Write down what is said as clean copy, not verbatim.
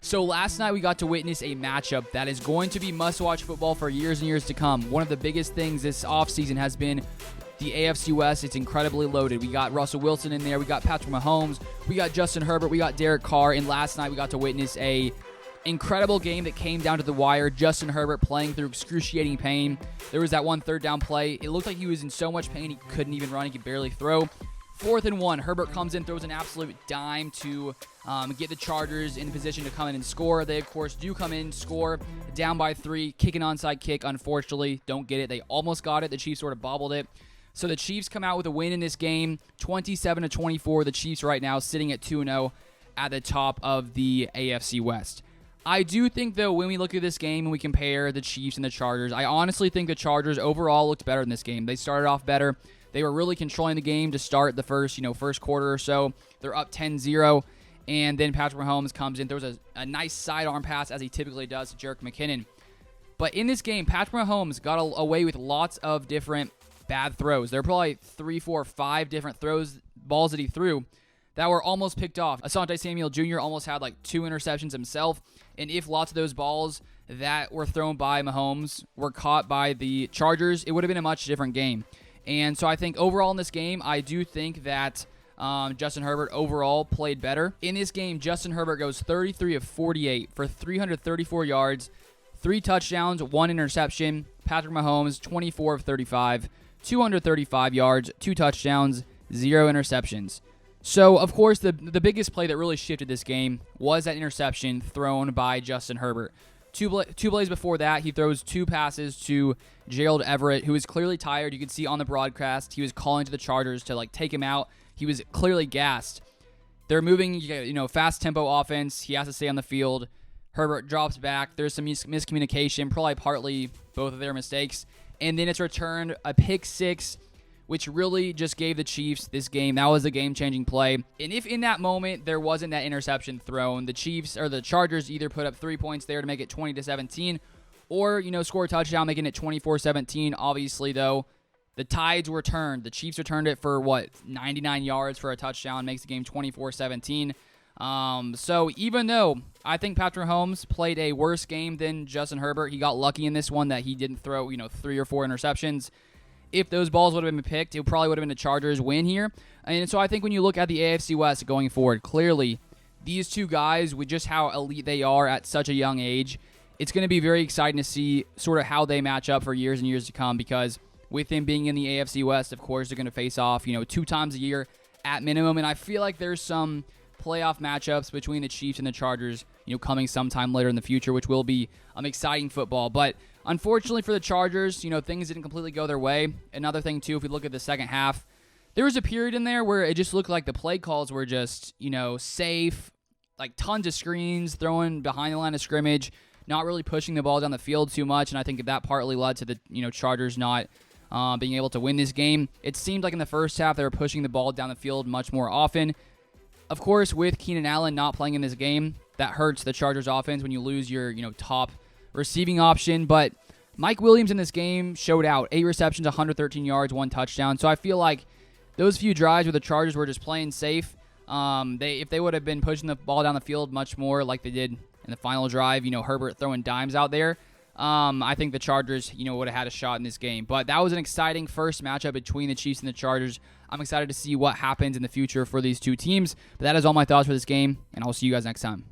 So last night we got to witness a matchup that is going to be must-watch football for years and years to come. One of the biggest things this offseason has been the AFC West. It's incredibly loaded. We got Russell Wilson in there. We got Patrick Mahomes. We got Justin Herbert. We got Derek Carr. And last night we got to witness a incredible game that came down to the wire. Justin Herbert playing through excruciating pain. There was that one third down play. It looked like he was in so much pain he couldn't even run. He could barely throw. 4th and 1. Herbert comes in, throws an absolute dime to get the Chargers in position to come in and score. They, of course, do come in, score, down by 3, kick an onside kick. Unfortunately, don't get it. They almost got it. The Chiefs sort of bobbled it. So the Chiefs come out with a win in this game, 27-24. The Chiefs right now sitting at 2-0 at the top of the AFC West. I do think, though, when we look at this game and we compare the Chiefs and the Chargers, I honestly think the Chargers overall looked better in this game. They started off better. They were really controlling the game to start the first quarter or so. They're up 10-0, and then Patrick Mahomes comes in, throws a nice sidearm pass, as he typically does, to Jerick McKinnon. But in this game, Patrick Mahomes got away with lots of different bad throws. There were probably 3, 4, 5 different balls that he threw that were almost picked off. Asante Samuel Jr. almost had like 2 interceptions himself, and if lots of those balls that were thrown by Mahomes were caught by the Chargers, it would have been a much different game. And so I think overall in this game, I do think that Justin Herbert overall played better. In this game, Justin Herbert goes 33 of 48 for 334 yards, 3 touchdowns, 1 interception. Patrick Mahomes, 24 of 35, 235 yards, 2 touchdowns, 0 interceptions. So, of course, the biggest play that really shifted this game was that interception thrown by Justin Herbert. Two plays before that, he throws 2 passes to Gerald Everett, who is clearly tired. You could see on the broadcast, he was calling to the Chargers to take him out. He was clearly gassed. They're moving, fast tempo offense. He has to stay on the field. Herbert drops back. There's some miscommunication, probably partly both of their mistakes. And then it's returned a pick 6, which really just gave the Chiefs this game. That was a game-changing play. And if in that moment there wasn't that interception thrown, the Chargers either put up 3 points there to make it 20-17, or score a touchdown, making it 24-17. Obviously, though, the tides were turned. The Chiefs returned it for 99 yards for a touchdown, makes the game 24-17. So even though I think Patrick Mahomes played a worse game than Justin Herbert, he got lucky in this one that he didn't throw 3 or 4 interceptions. If those balls would have been picked, it probably would have been the Chargers' win here. And so I think when you look at the AFC West going forward, clearly these two guys, with just how elite they are at such a young age, it's going to be very exciting to see sort of how they match up for years and years to come, because with them being in the AFC West, of course, they're going to face off 2 times a year at minimum. And I feel like there's some playoff matchups between the Chiefs and the Chargers coming sometime later in the future, which will be exciting football. But unfortunately for the Chargers, things didn't completely go their way. Another thing, too, if we look at the second half, there was a period in there where it just looked like the play calls were just, safe, like tons of screens, throwing behind the line of scrimmage, not really pushing the ball down the field too much, and I think that partly led to the, Chargers not being able to win this game. It seemed like in the first half they were pushing the ball down the field much more often. Of course, with Keenan Allen not playing in this game, that hurts the Chargers offense when you lose your, top receiving option. But Mike Williams in this game showed out. 8 receptions, 113 yards, 1 touchdown. So I feel like those few drives where the Chargers were just playing safe, if they would have been pushing the ball down the field much more like they did in the final drive, Herbert throwing dimes out there, I think the Chargers, would have had a shot in this game. But that was an exciting first matchup between the Chiefs and the Chargers. I'm excited to see what happens in the future for these two teams. But that is all my thoughts for this game, and I'll see you guys next time.